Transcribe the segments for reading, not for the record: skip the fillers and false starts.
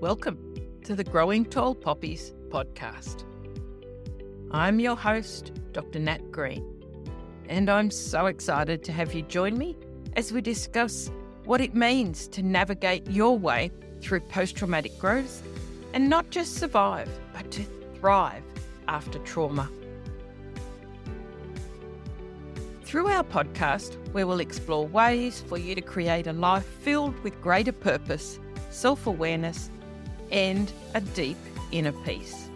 Welcome to the Growing Tall Poppies podcast. I'm your host, Dr. Nat Green, and I'm so excited to have you join me as we discuss what it means to navigate your way through post-traumatic growth and not just survive, but to thrive after trauma. Through our podcast, we will explore ways for you to create a life filled with greater purpose, self-awareness, and a deep inner peace.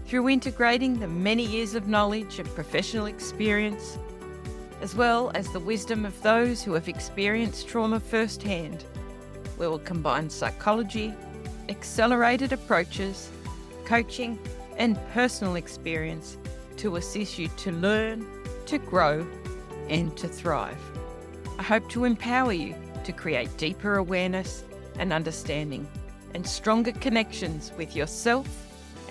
Through integrating the many years of knowledge and professional experience, as well as the wisdom of those who have experienced trauma firsthand, we will combine psychology, accelerated approaches, coaching, and personal experience to assist you to learn, to grow, and to thrive. I hope to empower you to create deeper awareness and understanding and stronger connections with yourself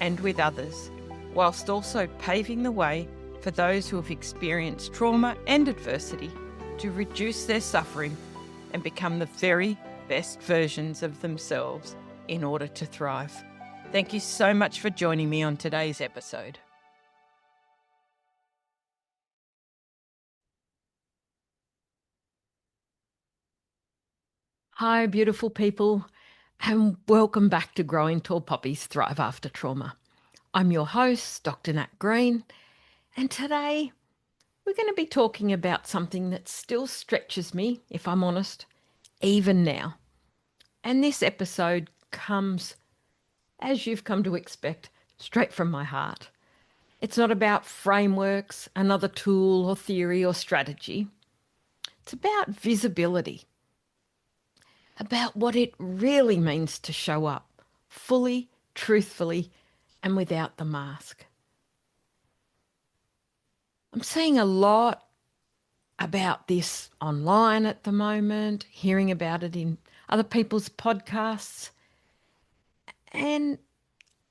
and with others, whilst also paving the way for those who have experienced trauma and adversity to reduce their suffering and become the very best versions of themselves in order to thrive. Thank you so much for joining me on today's episode. Hi, beautiful people, and welcome back to Growing Tall Poppies, Thrive After Trauma. I'm your host, Dr. Nat Green, and today we're going to be talking about something that still stretches me, if I'm honest, even now. And this episode comes, as you've come to expect, straight from my heart. It's not about frameworks, another tool or theory or strategy. It's about visibility. About what it really means to show up fully, truthfully, and without the mask. I'm seeing a lot about this online at the moment, hearing about it in other people's podcasts, and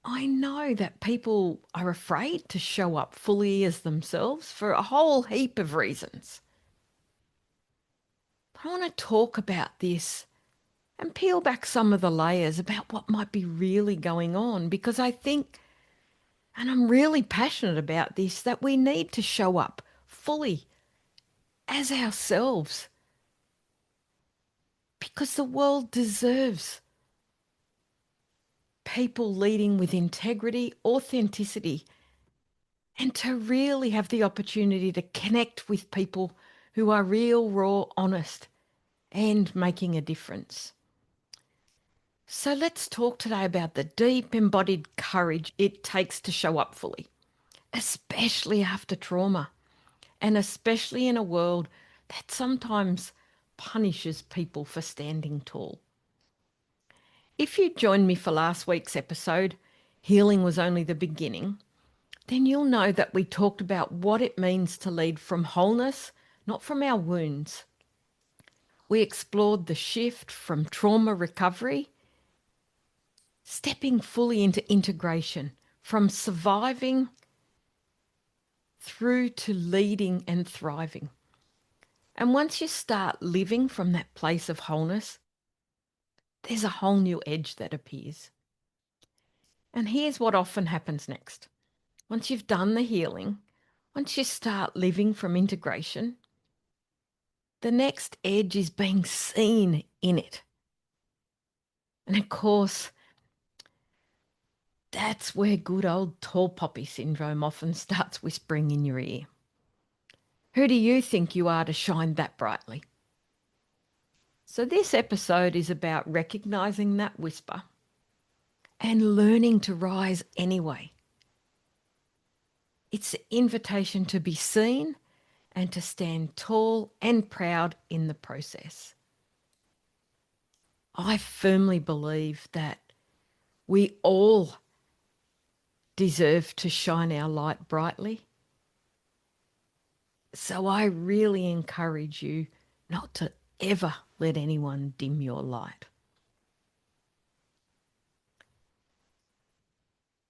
I know that people are afraid to show up fully as themselves for a whole heap of reasons. But I want to talk about this and peel back some of the layers about what might be really going on, because I think, and I'm really passionate about this, that we need to show up fully as ourselves, because the world deserves people leading with integrity, authenticity, and to really have the opportunity to connect with people who are real, raw, honest, and making a difference. So let's talk today about the deep embodied courage it takes to show up fully, especially after trauma, and especially in a world that sometimes punishes people for standing tall. If you joined me for last week's episode, Healing Was Only the Beginning, then you'll know that we talked about what it means to lead from wholeness, not from our wounds. We explored the shift from trauma recovery, stepping fully into integration, from surviving through to leading and thriving. And once you start living from that place of wholeness, there's a whole new edge that appears. And here's what often happens next. Once you've done the healing, once you start living from integration, the next edge is being seen in it. And of course, that's where good old tall poppy syndrome often starts whispering in your ear. Who do you think you are to shine that brightly? So this episode is about recognizing that whisper and learning to rise anyway. It's an invitation to be seen and to stand tall and proud in the process. I firmly believe that we all deserve to shine our light brightly. So I really encourage you not to ever let anyone dim your light.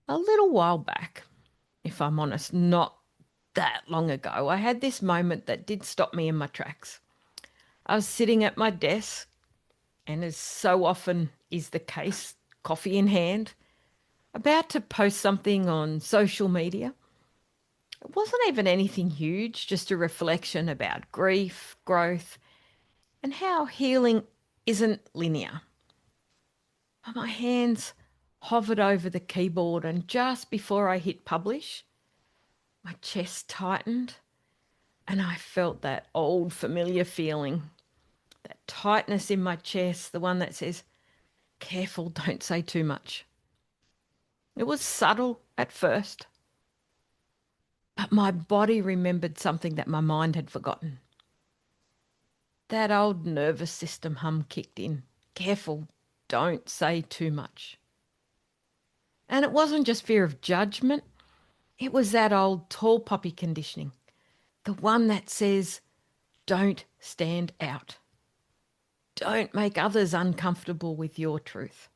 A little while back, if I'm honest, not that long ago, I had this moment that did stop me in my tracks. I was sitting at my desk and as so often is the case, coffee in hand, about to post something on social media. It wasn't even anything huge, just a reflection about grief, growth, and how healing isn't linear. But my hands hovered over the keyboard, and just before I hit publish, my chest tightened and I felt that old familiar feeling, that tightness in my chest, the one that says, careful, don't say too much. It was subtle at first, but my body remembered something that my mind had forgotten. That old nervous system hum kicked in. Careful, don't say too much. And it wasn't just fear of judgment, it was that old tall poppy conditioning, the one that says, don't stand out. Don't make others uncomfortable with your truth.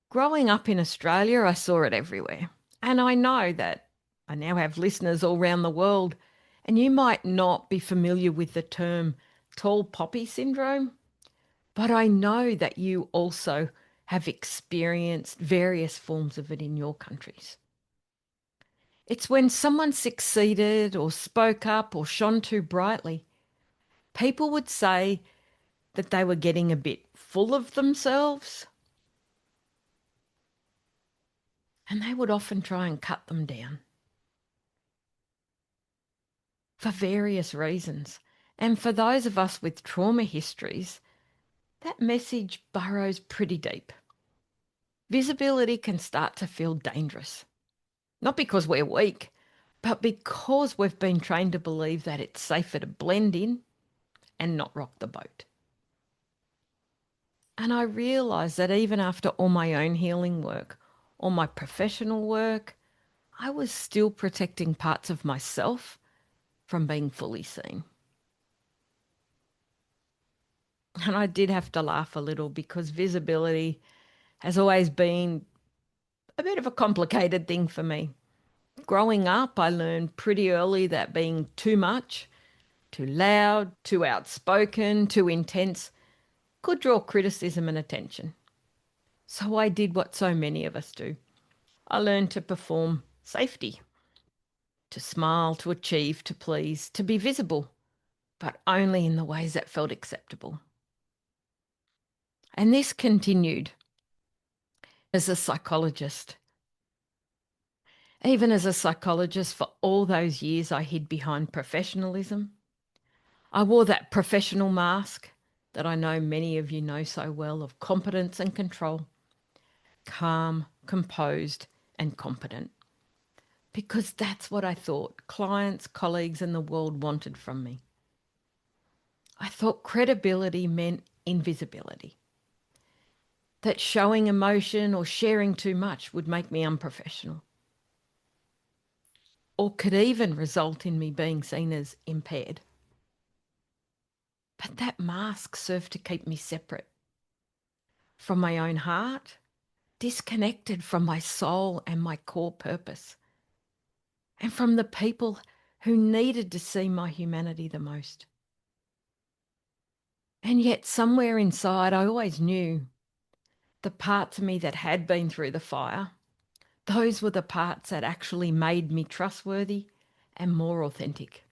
Growing up in Australia, I saw it everywhere. And I know that I now have listeners all around the world, and you might not be familiar with the term tall poppy syndrome, but I know that you also have experienced various forms of it in your countries. It's when someone succeeded or spoke up or shone too brightly, people would say that they were getting a bit full of themselves, and they would often try and cut them down for various reasons. And for those of us with trauma histories, that message burrows pretty deep. Visibility can start to feel dangerous, not because we're weak, but because we've been trained to believe that it's safer to blend in and not rock the boat. And I realised that even after all my own healing work, all my professional work, I was still protecting parts of myself from being fully seen. And I did have to laugh a little because visibility has always been a bit of a complicated thing for me. Growing up, I learned pretty early that being too much, too loud, too outspoken, too intense could draw criticism and attention. So I did what so many of us do. I learned to perform safety, to smile, to achieve, to please, to be visible, but only in the ways that felt acceptable. And this continued as a psychologist. Even as a psychologist, for all those years I hid behind professionalism. I wore that professional mask that I know many of you know so well of competence and control, calm, composed, and competent. Because that's what I thought clients, colleagues, and the world wanted from me. I thought credibility meant invisibility, that showing emotion or sharing too much would make me unprofessional, or could even result in me being seen as impaired. But that mask served to keep me separate from my own heart, disconnected from my soul and my core purpose, and from the people who needed to see my humanity the most. And yet somewhere inside, I always knew the parts of me that had been through the fire, those were the parts that actually made me trustworthy and more authentic.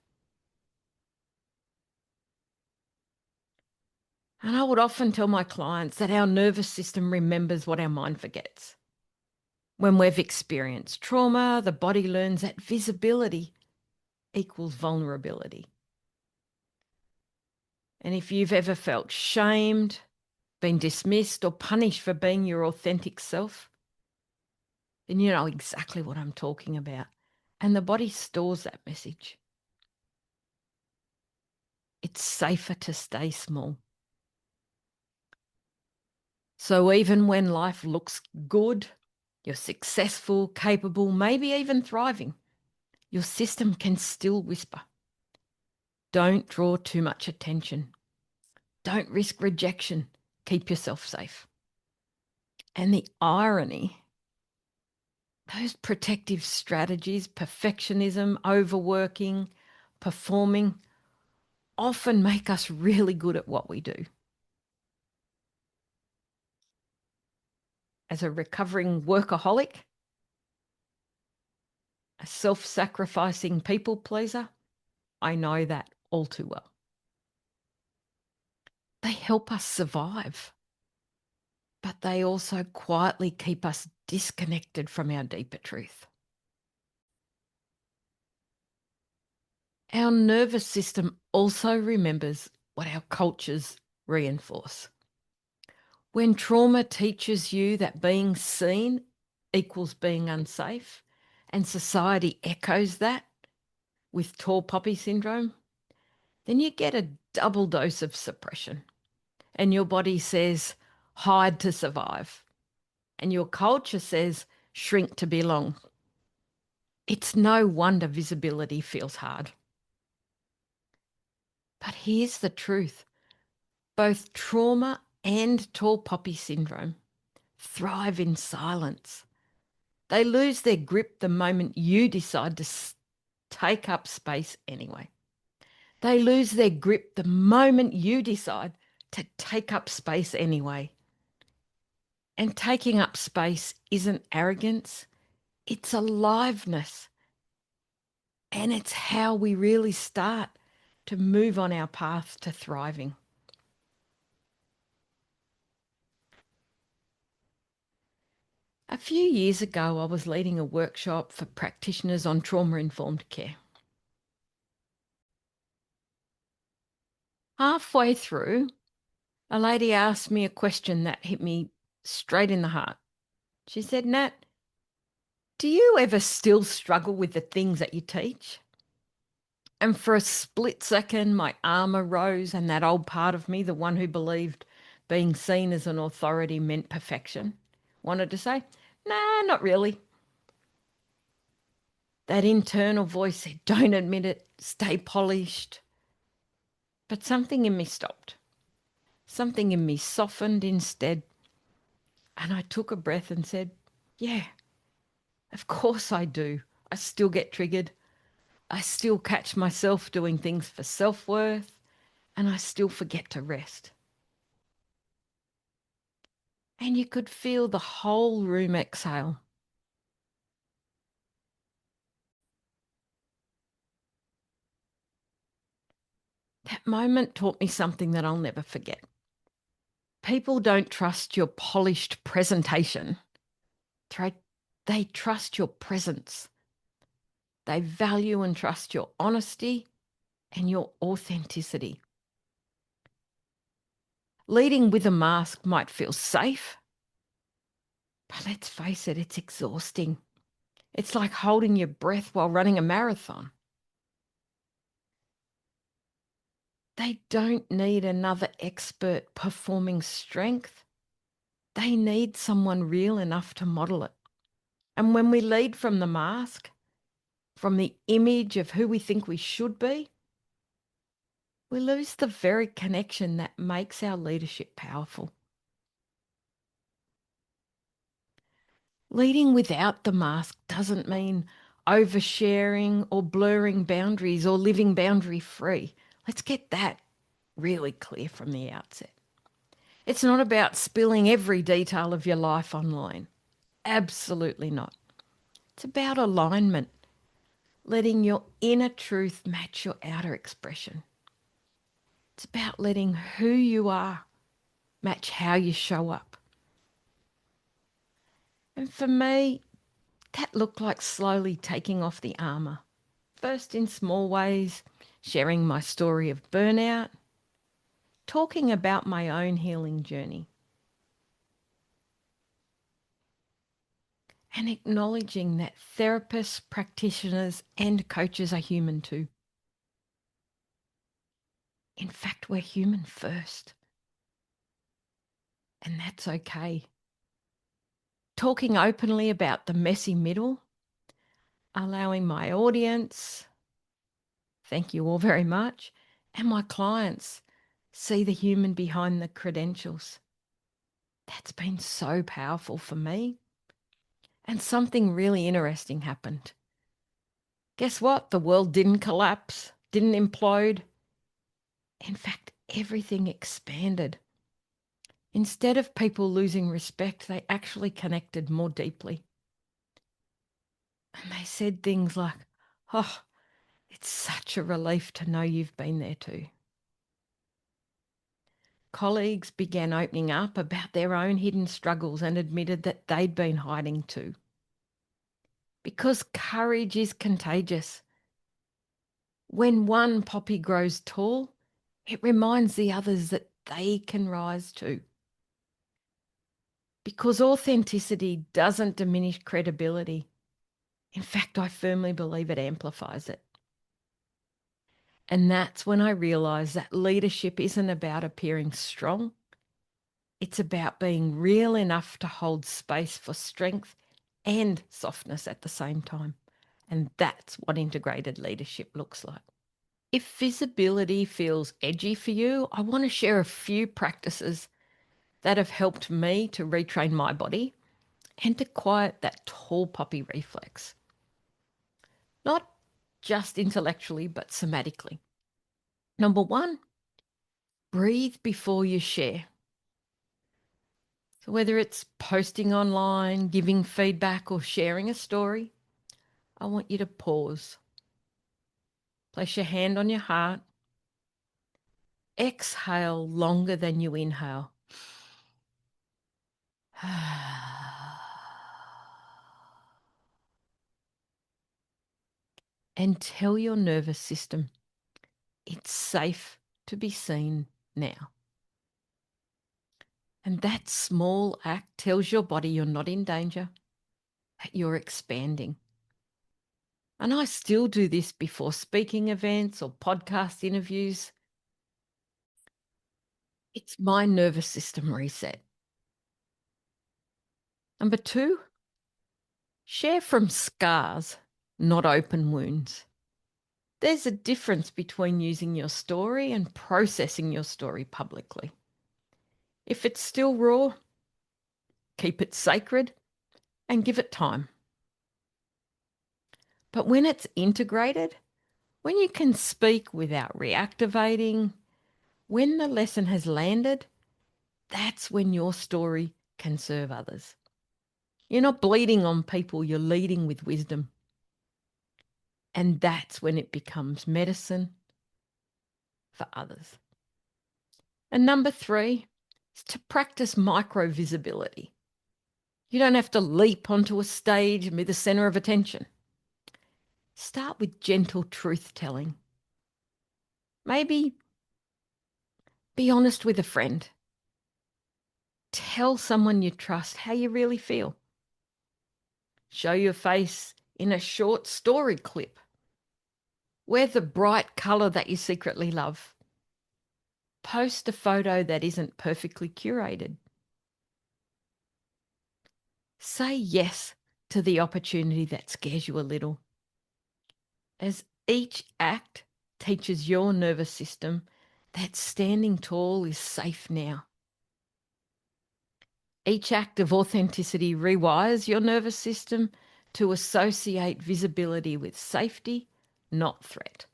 And I would often tell my clients that our nervous system remembers what our mind forgets. When we've experienced trauma, the body learns that visibility equals vulnerability. And if you've ever felt shamed, been dismissed or punished for being your authentic self, then you know exactly what I'm talking about. And the body stores that message. It's safer to stay small. So even when life looks good, you're successful, capable, maybe even thriving, your system can still whisper. Don't draw too much attention. Don't risk rejection. Keep yourself safe. And the irony, those protective strategies, perfectionism, overworking, performing, often make us really good at what we do. As a recovering workaholic, a self-sacrificing people pleaser, I know that all too well. They help us survive, but they also quietly keep us disconnected from our deeper truth. Our nervous system also remembers what our cultures reinforce. When trauma teaches you that being seen equals being unsafe, and society echoes that with tall poppy syndrome, then you get a double dose of suppression. And your body says, hide to survive. And your culture says, shrink to belong. It's no wonder visibility feels hard. But here's the truth. Both trauma and tall poppy syndrome thrive in silence. They lose their grip the moment you decide to take up space anyway. They lose their grip the moment you decide to take up space anyway. And taking up space isn't arrogance, it's aliveness. And it's how we really start to move on our path to thriving. A few years ago, I was leading a workshop for practitioners on trauma-informed care. Halfway through, a lady asked me a question that hit me straight in the heart. She said, Nat, do you ever still struggle with the things that you teach? And for a split second, my armour rose, and that old part of me, the one who believed being seen as an authority meant perfection, wanted to say, nah, not really. That internal voice said, don't admit it, stay polished. But something in me stopped. Something in me softened instead. And I took a breath and said, yeah, of course I do. I still get triggered. I still catch myself doing things for self-worth, and I still forget to rest. And you could feel the whole room exhale. That moment taught me something that I'll never forget. People don't trust your polished presentation. They trust your presence. They value and trust your honesty and your authenticity. Leading with a mask might feel safe, but let's face it, it's exhausting. It's like holding your breath while running a marathon. They don't need another expert performing strength. They need someone real enough to model it. And when we lead from the mask, from the image of who we think we should be, we lose the very connection that makes our leadership powerful. Leading without the mask doesn't mean oversharing or blurring boundaries or living boundary free. Let's get that really clear from the outset. It's not about spilling every detail of your life online. Absolutely not. It's about alignment, letting your inner truth match your outer expression. It's about letting who you are match how you show up. And for me, that looked like slowly taking off the armour. First in small ways, sharing my story of burnout, talking about my own healing journey, and acknowledging that therapists, practitioners, and coaches are human too. In fact, we're human first. And that's okay. Talking openly about the messy middle, allowing my audience, thank you all very much, and my clients see the human behind the credentials. That's been so powerful for me. And something really interesting happened. Guess what? The world didn't collapse, didn't implode. In fact, everything expanded. Instead of people losing respect, they actually connected more deeply. And they said things like, "Oh, it's such a relief to know you've been there too." Colleagues began opening up about their own hidden struggles and admitted that they'd been hiding too. Because courage is contagious. When one poppy grows tall, it reminds the others that they can rise too. Because authenticity doesn't diminish credibility. In fact, I firmly believe it amplifies it. And that's when I realised that leadership isn't about appearing strong. It's about being real enough to hold space for strength and softness at the same time. And that's what integrated leadership looks like. If visibility feels edgy for you, I want to share a few practices that have helped me to retrain my body and to quiet that tall poppy reflex. Not just intellectually, but somatically. Number one, breathe before you share. So whether it's posting online, giving feedback, or sharing a story, I want you to pause. Place your hand on your heart. Exhale longer than you inhale. And tell your nervous system it's safe to be seen now. And that small act tells your body you're not in danger, that you're expanding. And I still do this before speaking events or podcast interviews. It's my nervous system reset. Number two, share from scars, not open wounds. There's a difference between using your story and processing your story publicly. If it's still raw, keep it sacred and give it time. But when it's integrated, when you can speak without reactivating, when the lesson has landed, that's when your story can serve others. You're not bleeding on people, you're leading with wisdom. And that's when it becomes medicine for others. And number three is to practice micro visibility. You don't have to leap onto a stage and be the centre of attention. Start with gentle truth telling. Maybe be honest with a friend. Tell someone you trust how you really feel. Show your face in a short story clip. Wear the bright colour that you secretly love. Post a photo that isn't perfectly curated. Say yes to the opportunity that scares you a little. As each act teaches your nervous system that standing tall is safe now. Each act of authenticity rewires your nervous system to associate visibility with safety, not threat.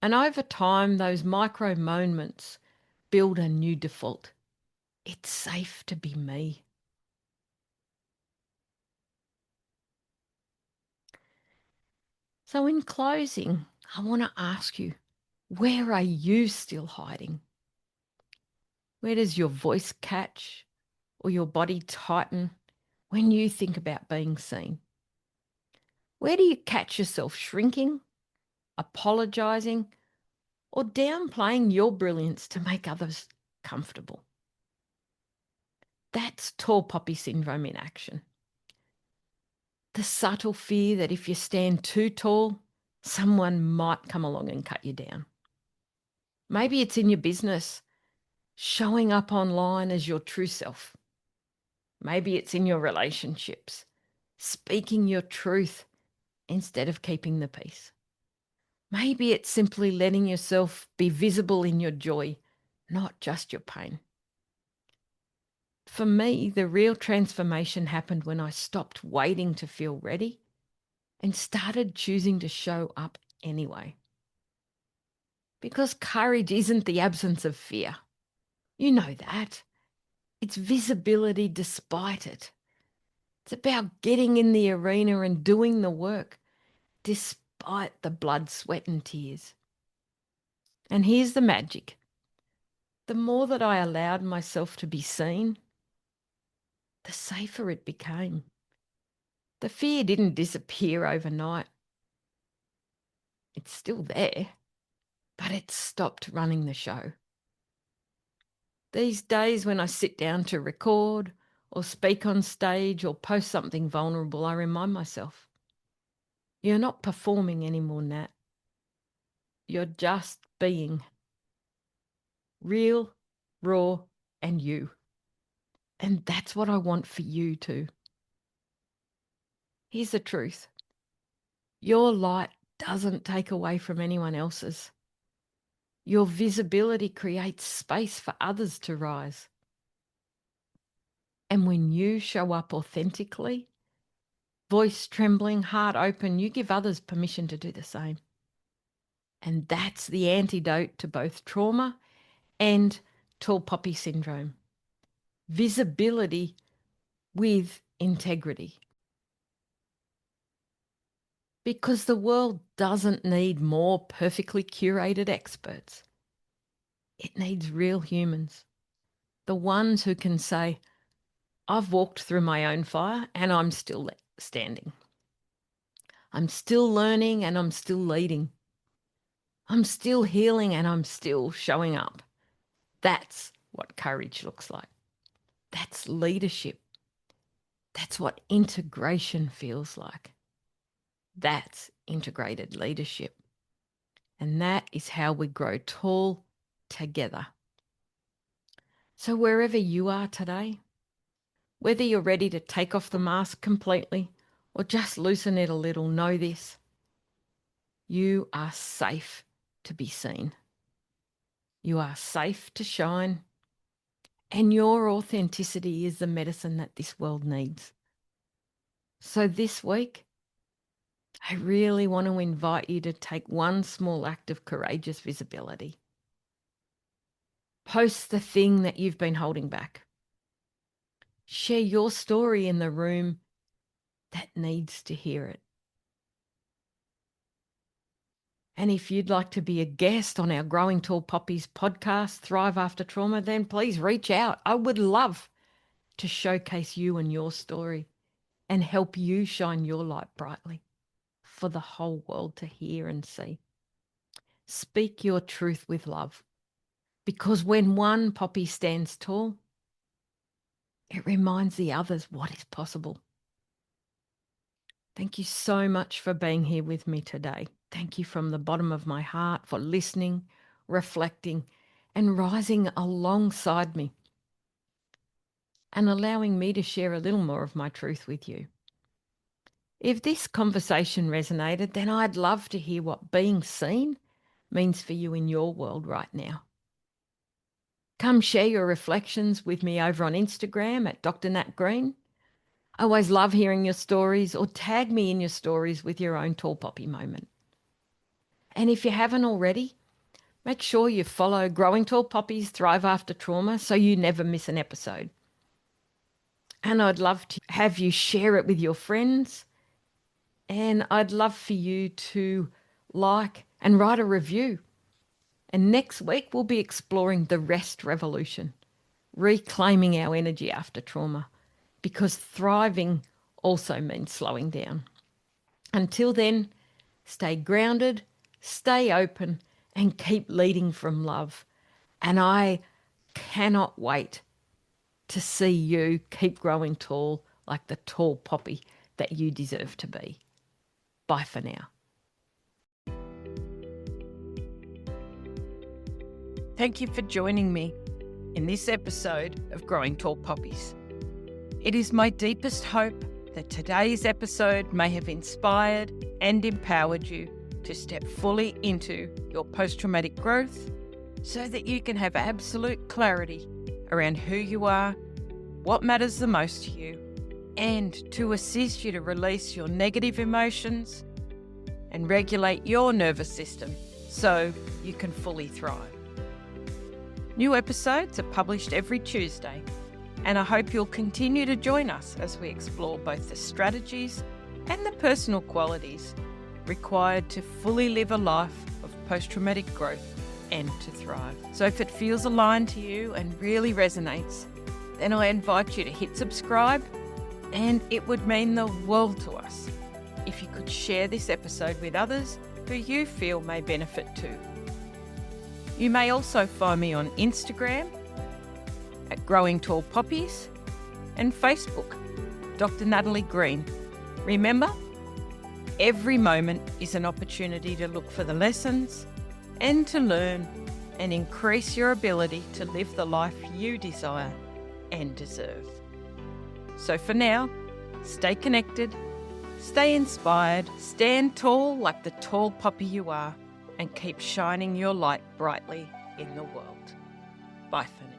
And over time, those micro moments build a new default. It's safe to be me. So in closing, I want to ask you, where are you still hiding? Where does your voice catch or your body tighten when you think about being seen? Where do you catch yourself shrinking, apologising, or downplaying your brilliance to make others comfortable? That's tall poppy syndrome in action. The subtle fear that if you stand too tall, someone might come along and cut you down. Maybe it's in your business, showing up online as your true self. Maybe it's in your relationships, speaking your truth instead of keeping the peace. Maybe it's simply letting yourself be visible in your joy, not just your pain. For me, the real transformation happened when I stopped waiting to feel ready and started choosing to show up anyway. Because courage isn't the absence of fear. You know that. It's visibility despite it. It's about getting in the arena and doing the work despite the blood, sweat and tears. And here's the magic. The more that I allowed myself to be seen, the safer it became. The fear didn't disappear overnight. It's still there, but it stopped running the show. These days when I sit down to record or speak on stage or post something vulnerable, I remind myself, you're not performing anymore, Nat. You're just being. Real, raw, and you. And that's what I want for you too. Here's the truth. Your light doesn't take away from anyone else's. Your visibility creates space for others to rise. And when you show up authentically, voice trembling, heart open, you give others permission to do the same. And that's the antidote to both trauma and tall poppy syndrome. Visibility with integrity. Because the world doesn't need more perfectly curated experts. It needs real humans. The ones who can say, I've walked through my own fire and I'm still standing. I'm still learning and I'm still leading. I'm still healing and I'm still showing up. That's what courage looks like. That's leadership. That's what integration feels like. That's integrated leadership. And that is how we grow tall together. So wherever you are today, whether you're ready to take off the mask completely or just loosen it a little, know this. You are safe to be seen. You are safe to shine. And your authenticity is the medicine that this world needs. So this week, I really want to invite you to take one small act of courageous visibility. Post the thing that you've been holding back. Share your story in the room that needs to hear it. And if you'd like to be a guest on our Growing Tall Poppies podcast, Thrive After Trauma, then please reach out. I would love to showcase you and your story and help you shine your light brightly for the whole world to hear and see. Speak your truth with love, because when one poppy stands tall, it reminds the others what is possible. Thank you so much for being here with me today. Thank you from the bottom of my heart for listening, reflecting, and rising alongside me, and allowing me to share a little more of my truth with you. If this conversation resonated, then I'd love to hear what being seen means for you in your world right now. Come share your reflections with me over on Instagram at Dr. Nat Green. I always love hearing your stories, or tag me in your stories with your own tall poppy moment. And if you haven't already, make sure you follow Growing Tall Poppies, Thrive After Trauma so you never miss an episode. And I'd love to have you share it with your friends. And I'd love for you to like and write a review. And next week, we'll be exploring the rest revolution, reclaiming our energy after trauma, because thriving also means slowing down. Until then, stay grounded, stay open, and keep leading from love. And I cannot wait to see you keep growing tall like the tall poppy that you deserve to be. Bye for now. Thank you for joining me in this episode of Growing Tall Poppies. It is my deepest hope that today's episode may have inspired and empowered you to step fully into your post-traumatic growth so that you can have absolute clarity around who you are, what matters the most to you, and to assist you to release your negative emotions and regulate your nervous system so you can fully thrive. New episodes are published every Tuesday, and I hope you'll continue to join us as we explore both the strategies and the personal qualities required to fully live a life of post-traumatic growth and to thrive. So if it feels aligned to you and really resonates, then I invite you to hit subscribe, and it would mean the world to us if you could share this episode with others who you feel may benefit too. You may also find me on Instagram at Growing Tall Poppies and Facebook, Dr. Natalie Green. Remember, every moment is an opportunity to look for the lessons and to learn and increase your ability to live the life you desire and deserve. So for now, stay connected, stay inspired, stand tall like the tall poppy you are, and keep shining your light brightly in the world. Bye for now.